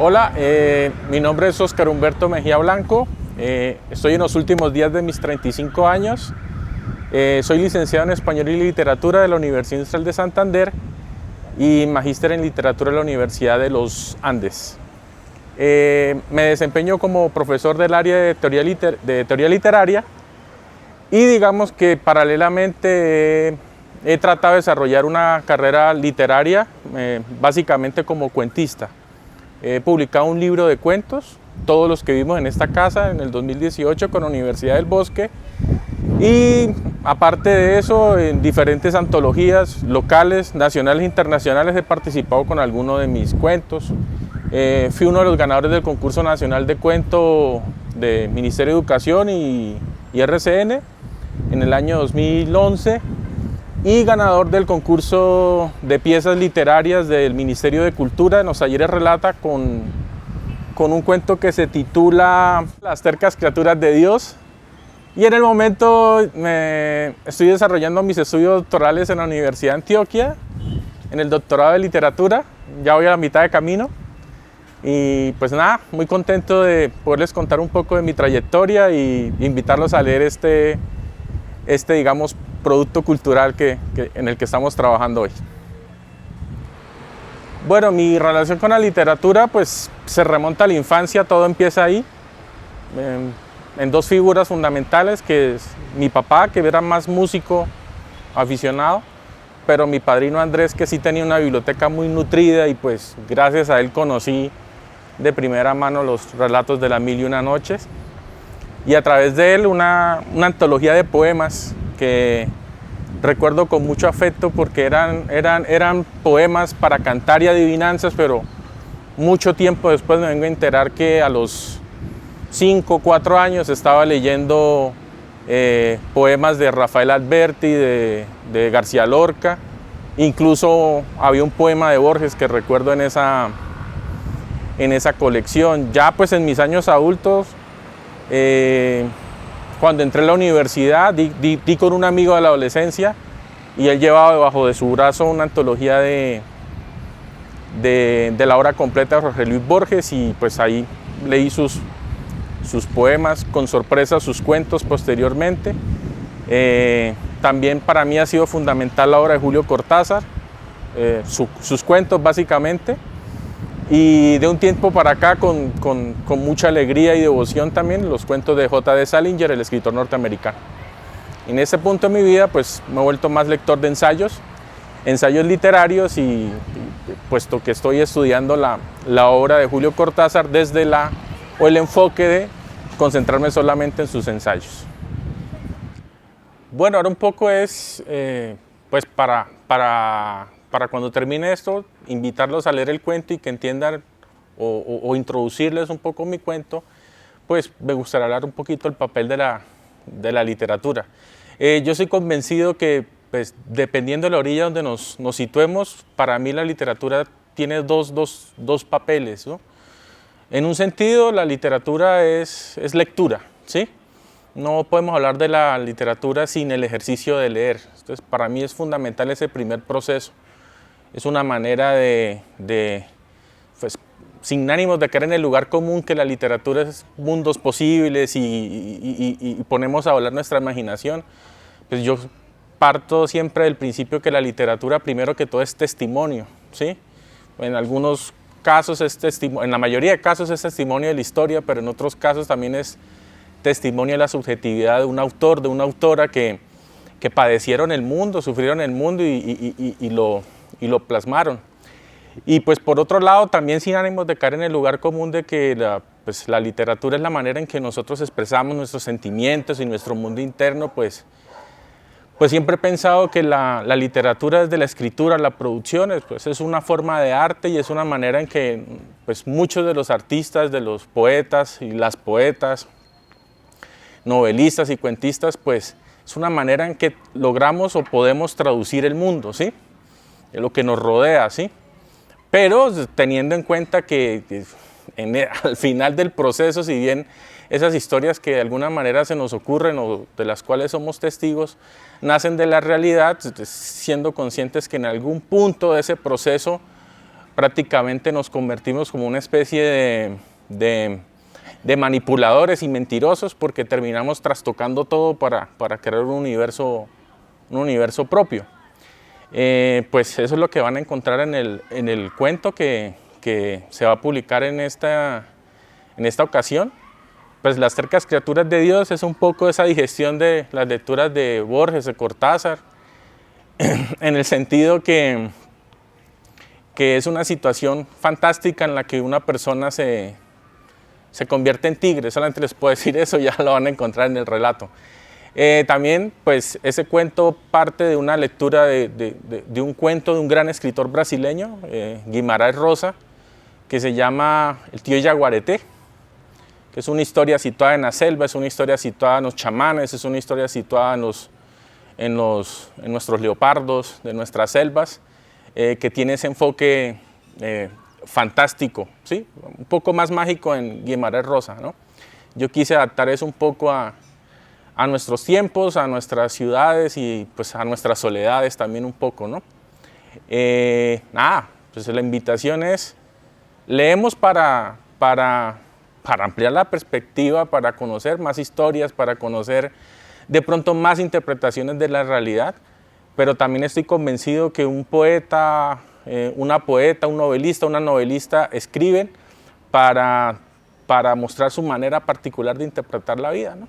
Hola, mi nombre es Óscar Humberto Mejía Blanco, estoy en los últimos días de mis 35 años, soy licenciado en Español y Literatura de la Universidad Industrial de Santander y magíster en Literatura de la Universidad de los Andes. Me desempeño como profesor del área de teoría literaria y digamos que paralelamente he tratado de desarrollar una carrera literaria básicamente como cuentista. He publicado un libro de cuentos, todos los que vimos en esta casa, en el 2018 con la Universidad del Bosque, y aparte de eso, en diferentes antologías locales, nacionales e internacionales he participado con algunos de mis cuentos. Fui uno de los ganadores del concurso nacional de cuento de Ministerio de Educación y RCN en el año 2011 y ganador del concurso de piezas literarias del Ministerio de Cultura en los talleres Relata con un cuento que se titula Las tercas criaturas de Dios. Y en el momento estoy desarrollando mis estudios doctorales en la Universidad de Antioquia, en el doctorado de literatura, ya voy a la mitad de camino. Y pues nada, muy contento de poderles contar un poco de mi trayectoria y invitarlos a leer este digamos, producto cultural en el que estamos trabajando hoy. Bueno, mi relación con la literatura pues se remonta a la infancia, todo empieza ahí, en dos figuras fundamentales, que es mi papá, que era más músico aficionado, pero mi padrino Andrés, que sí tenía una biblioteca muy nutrida y pues gracias a él conocí de primera mano los relatos de las Mil y una Noches. Y a través de él una antología de poemas que recuerdo con mucho afecto porque eran poemas para cantar y adivinanzas, pero mucho tiempo después me vengo a enterar que a los 5 o 4 años estaba leyendo poemas de Rafael Alberti, de García Lorca, incluso había un poema de Borges que recuerdo en esa colección. Ya pues en mis años adultos, cuando entré a la universidad, di con un amigo de la adolescencia y él llevaba debajo de su brazo una antología de la obra completa de Jorge Luis Borges y pues ahí leí sus poemas, con sorpresa sus cuentos posteriormente. También para mí ha sido fundamental la obra de Julio Cortázar, sus cuentos básicamente. Y de un tiempo para acá, con mucha alegría y devoción también, los cuentos de J.D. Salinger, el escritor norteamericano. En ese punto de mi vida, pues me he vuelto más lector de ensayos literarios y puesto que estoy estudiando la obra de Julio Cortázar desde el enfoque de concentrarme solamente en sus ensayos. Bueno, ahora un poco es, pues para cuando termine esto, invitarlos a leer el cuento y que entiendan o introducirles un poco mi cuento, pues me gustaría hablar un poquito del papel de la literatura. Yo soy convencido que, pues, dependiendo de la orilla donde nos situemos, para mí la literatura tiene dos papeles, ¿no? En un sentido, la literatura es lectura, ¿sí? No podemos hablar de la literatura sin el ejercicio de leer. Entonces, para mí es fundamental ese primer proceso. Es una manera pues, sin ánimos de caer en el lugar común, que la literatura es mundos posibles y ponemos a volar nuestra imaginación. Pues yo parto siempre del principio que la literatura, primero que todo, es testimonio, ¿sí? En algunos casos en la mayoría de casos es testimonio de la historia, pero en otros casos también es testimonio de la subjetividad de un autor, de una autora que padecieron el mundo, sufrieron el mundo y lo plasmaron. Y pues por otro lado, también sin ánimos de caer en el lugar común de que la literatura es la manera en que nosotros expresamos nuestros sentimientos y nuestro mundo interno, pues siempre he pensado que la literatura desde la escritura, la producción, pues es una forma de arte y es una manera en que pues muchos de los artistas, de los poetas y las poetas, novelistas y cuentistas, pues es una manera en que logramos o podemos traducir el mundo, ¿sí? Lo que nos rodea, ¿sí? Pero teniendo en cuenta que al final del proceso, si bien esas historias que de alguna manera se nos ocurren o de las cuales somos testigos, nacen de la realidad, siendo conscientes que en algún punto de ese proceso prácticamente nos convertimos como una especie de manipuladores y mentirosos, porque terminamos trastocando todo para crear un universo propio. Pues eso es lo que van a encontrar en el cuento que se va a publicar en esta ocasión. Pues Las tercas criaturas de Dios es un poco esa digestión de las lecturas de Borges, de Cortázar, en el sentido que es una situación fantástica en la que una persona se convierte en tigre. Solamente les puedo decir eso, ya lo van a encontrar en el relato. También, pues, ese cuento parte de una lectura de un cuento de un gran escritor brasileño, Guimarães Rosa, que se llama El tío Yaguareté, que es una historia situada en la selva, es una historia situada en los chamanes, es una historia situada en nuestros leopardos, de nuestras selvas, que tiene ese enfoque fantástico, ¿sí? Un poco más mágico en Guimarães Rosa, ¿no? Yo quise adaptar eso un poco a nuestros tiempos, a nuestras ciudades y pues a nuestras soledades también un poco, ¿no? Nada, pues la invitación es, leemos para ampliar la perspectiva, para conocer más historias, para conocer de pronto más interpretaciones de la realidad, pero también estoy convencido que un poeta, una poeta, un novelista, una novelista escriben para mostrar su manera particular de interpretar la vida, ¿no?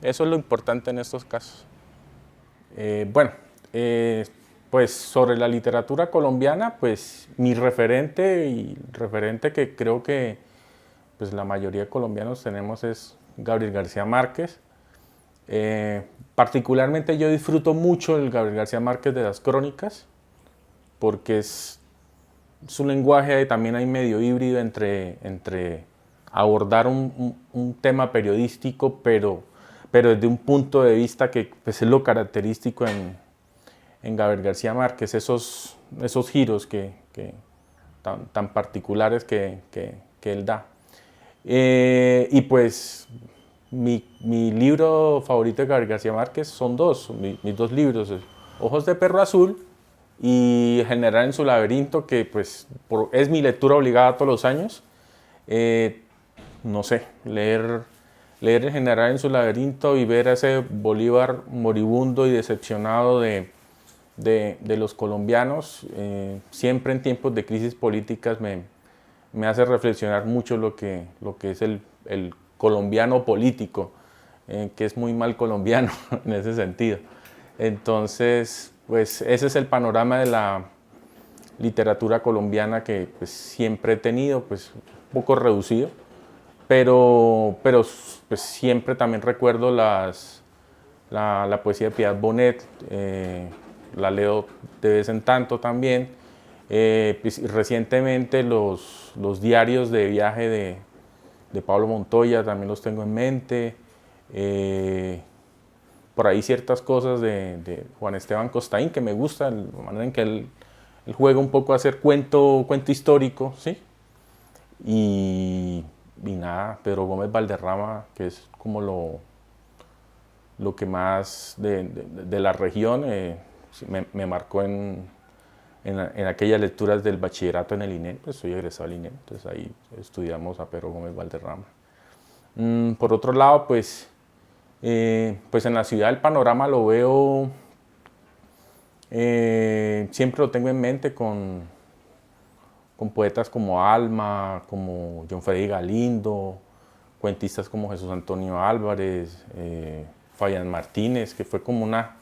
Eso es lo importante en estos casos. Pues sobre la literatura colombiana, pues mi referente que creo que pues la mayoría de colombianos tenemos es Gabriel García Márquez. Particularmente yo disfruto mucho el Gabriel García Márquez de las crónicas, porque es un lenguaje también hay medio híbrido entre abordar un tema periodístico, pero desde un punto de vista que pues, es lo característico en Gabriel García Márquez, esos giros tan particulares que él da. Y pues mi libro favorito de Gabriel García Márquez son mis dos libros, Ojos de perro azul y General en su laberinto, que pues es mi lectura obligada todos los años. No sé, leer El General en su laberinto y ver a ese Bolívar moribundo y decepcionado de los colombianos, siempre en tiempos de crisis políticas me hace reflexionar mucho lo que es el colombiano político, que es muy mal colombiano en ese sentido. Entonces, pues ese es el panorama de la literatura colombiana que pues, siempre he tenido, pues un poco reducido, pero pues, siempre también recuerdo la poesía de Piedad Bonet, la leo de vez en tanto también. Pues, recientemente los diarios de viaje de Pablo Montoya también los tengo en mente. Por ahí ciertas cosas de Juan Esteban Costaín que me gustan, la manera en que él juega un poco a hacer cuento histórico, ¿sí? Y nada, Pedro Gómez Valderrama, que es como lo que más de la región me marcó en aquellas lecturas del bachillerato en el INEM, pues soy egresado del INEM, entonces ahí estudiamos a Pedro Gómez Valderrama. Por otro lado, pues en la ciudad el panorama lo veo, siempre lo tengo en mente con poetas como Alma, como John Freddy Galindo, cuentistas como Jesús Antonio Álvarez, Fabián Martínez, que fue como una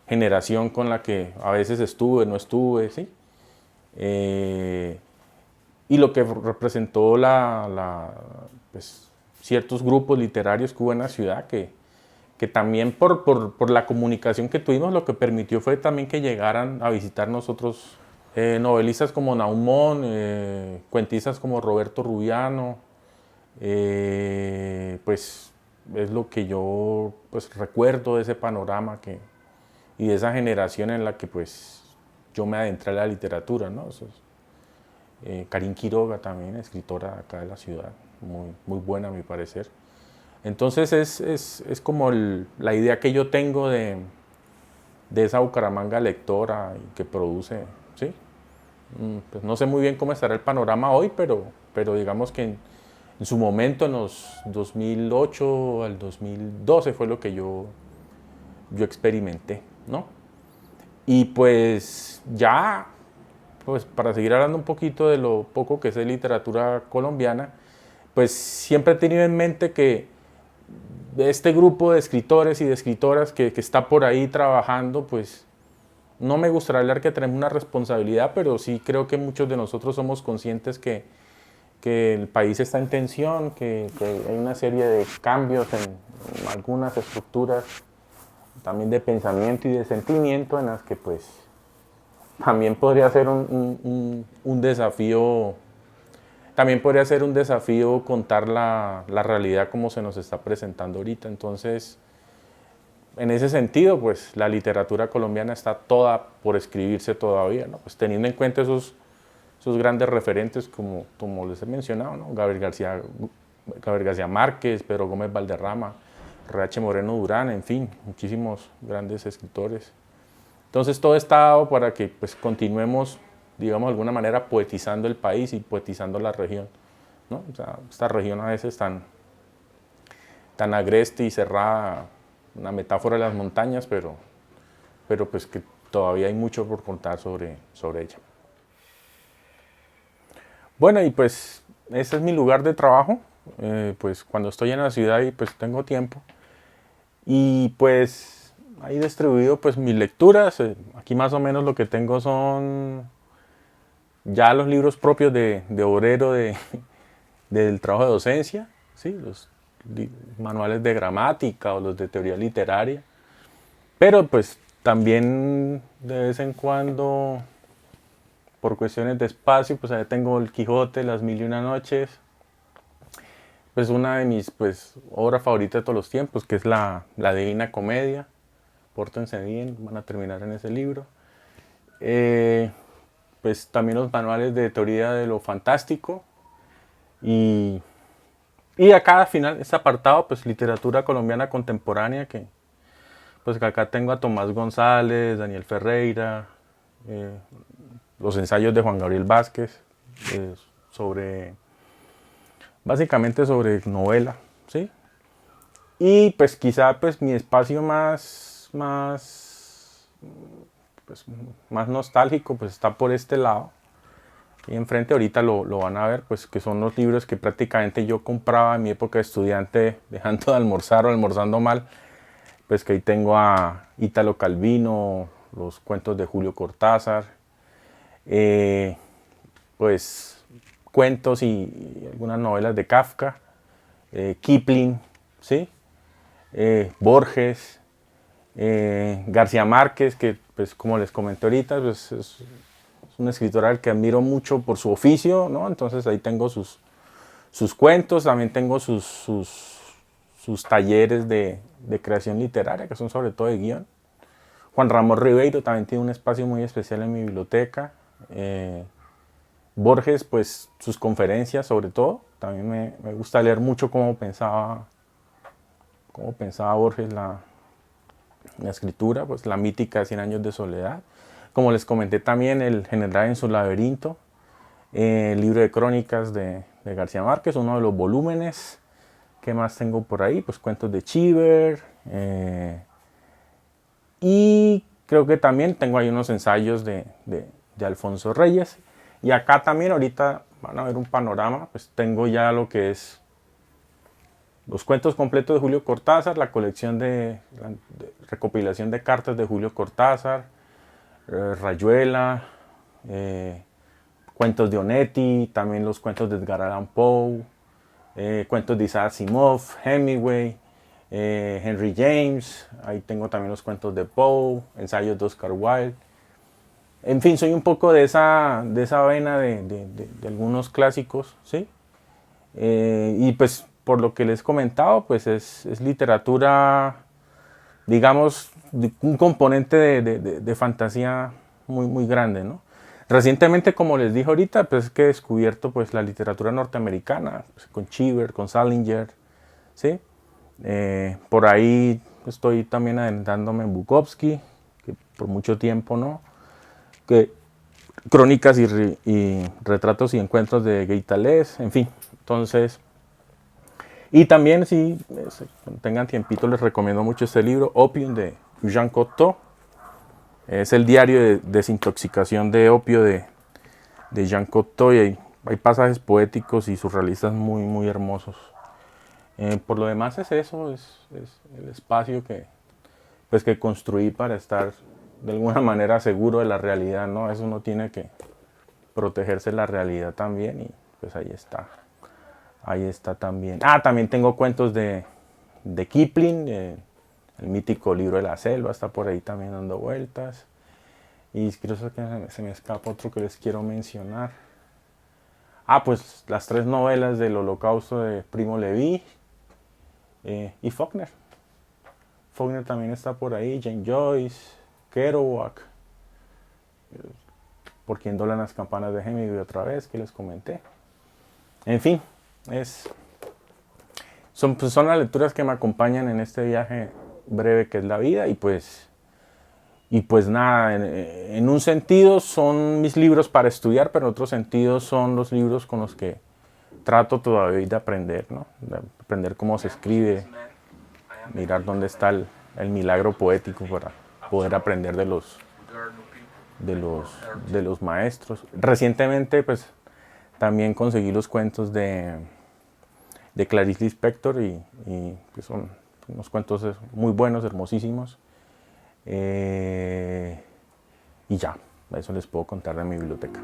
generación con la que a veces estuve, no estuve, ¿sí? Y lo que representó pues, ciertos grupos literarios que hubo en la ciudad, que también por la comunicación que tuvimos, lo que permitió fue también que llegaran a visitar nosotros novelistas como Naumón, cuentistas como Roberto Rubiano, pues es lo que yo pues, recuerdo de ese panorama y de esa generación en la que pues yo me adentré a la literatura, ¿no? Karin Quiroga también, escritora acá de la ciudad, muy buena a mi parecer. Entonces es como la idea que yo tengo de esa Bucaramanga lectora y que produce, ¿sí? Pues no sé muy bien cómo estará el panorama hoy, pero digamos que en su momento, en los 2008 al 2012 fue lo que yo experimenté, ¿no? Y pues ya, pues para seguir hablando un poquito de lo poco que sé de literatura colombiana, pues siempre he tenido en mente que este grupo de escritores y de escritoras que está por ahí trabajando, pues no me gustaría hablar que tenemos una responsabilidad, pero sí creo que muchos de nosotros somos conscientes que el país está en tensión, que hay una serie de cambios en algunas estructuras, también de pensamiento y de sentimiento, en las que pues también podría ser un desafío, también podría ser un desafío contar la realidad como se nos está presentando ahorita. Entonces, en ese sentido, pues la literatura colombiana está toda por escribirse todavía, ¿no? Pues teniendo en cuenta esos grandes referentes como les he mencionado, ¿no? Gabriel García Márquez, Pedro Gómez Valderrama, R.H. Moreno Durán, en fin, muchísimos grandes escritores. Entonces todo está dado para que pues, continuemos, digamos, de alguna manera poetizando el país y poetizando la región, ¿no? O sea, esta región a veces tan agreste y cerrada, una metáfora de las montañas, pero pues que todavía hay mucho por contar sobre ella. Bueno, y pues ese es mi lugar de trabajo, pues cuando estoy en la ciudad y pues tengo tiempo. Y pues ahí distribuido pues mis lecturas, aquí más o menos lo que tengo son ya los libros propios de obrero del trabajo de docencia, ¿sí? Los manuales de gramática o los de teoría literaria. Pero pues también de vez en cuando, por cuestiones de espacio, pues ahí tengo el Quijote, Las Mil y Una Noches. Pues una de mis pues, obras favoritas de todos los tiempos, que es la Divina Comedia. Pórtense bien, van a terminar en ese libro. Pues también los manuales de teoría de lo fantástico. Y, y acá al final, este apartado, pues literatura colombiana contemporánea, pues que acá tengo a Tomás González, Daniel Ferreira, los ensayos de Juan Gabriel Vázquez, sobre, básicamente sobre novela, ¿sí? Y pues quizá pues mi espacio pues, más nostálgico pues está por este lado. Y enfrente ahorita lo van a ver, pues que son los libros que prácticamente yo compraba en mi época de estudiante, dejando de almorzar o almorzando mal. Pues que ahí tengo a Ítalo Calvino, los cuentos de Julio Cortázar, pues cuentos y algunas novelas de Kafka, Kipling, ¿sí? Borges, García Márquez, que pues como les comenté ahorita, pues es un escritor al que admiro mucho por su oficio, ¿no? Entonces ahí tengo sus cuentos, también tengo sus talleres de creación literaria, que son sobre todo de guión. Juan Ramón Ribeiro también tiene un espacio muy especial en mi biblioteca. Borges, pues sus conferencias sobre todo, también me gusta leer mucho cómo pensaba Borges la escritura, pues la mítica Cien años de soledad. Como les comenté también, El general en su laberinto, el libro de crónicas de García Márquez, uno de los volúmenes. ¿Qué más tengo por ahí? Pues cuentos de Chiver. Y creo que también tengo ahí unos ensayos de Alfonso Reyes. Y acá también ahorita van a ver un panorama, pues tengo ya lo que es los cuentos completos de Julio Cortázar, la colección de recopilación de cartas de Julio Cortázar, Rayuela, cuentos de Onetti, también los cuentos de Edgar Allan Poe, cuentos de Isaac Asimov, Hemingway, Henry James, ahí tengo también los cuentos de Poe, ensayos de Oscar Wilde. En fin, soy un poco de esa vena de algunos clásicos, ¿sí? Y pues por lo que les he comentado, pues es literatura, digamos, un componente de fantasía muy grande, ¿no? Recientemente, como les dije ahorita, pues es que he descubierto pues, la literatura norteamericana, pues, con Cheever, con Salinger, ¿sí? Por ahí estoy también adentrándome en Bukowski, que por mucho tiempo no, que crónicas y retratos y encuentros de Gaitales, en fin. Entonces, y también si tengan tiempito les recomiendo mucho este libro, Opium de Jean Cocteau. Es el diario de desintoxicación de opio de Jean Cocteau y hay pasajes poéticos y surrealistas muy hermosos. Por lo demás es eso, es el espacio que construí para estar de alguna manera seguro de la realidad, ¿no? Eso uno tiene que protegerse de la realidad también y pues ahí está también. También tengo cuentos de Kipling, el mítico libro de la selva, está por ahí también dando vueltas. Y creo que se me escapa otro que les quiero mencionar. Pues las 3 novelas del Holocausto de Primo Levi y Faulkner. Faulkner también está por ahí, Jane Joyce, Kerouac, Por quien doblan las campanas de Hemingway otra vez, que les comenté. En fin, son las lecturas que me acompañan en este viaje breve que es la vida y pues nada, en un sentido son mis libros para estudiar, pero en otro sentido son los libros con los que trato todavía de aprender, ¿no? De aprender cómo se escribe, mirar dónde está el milagro poético para poder aprender de los maestros. Recientemente pues también conseguí los cuentos de Clarice Lispector y pues son unos cuentos muy buenos, hermosísimos. Y ya, eso les puedo contar de mi biblioteca.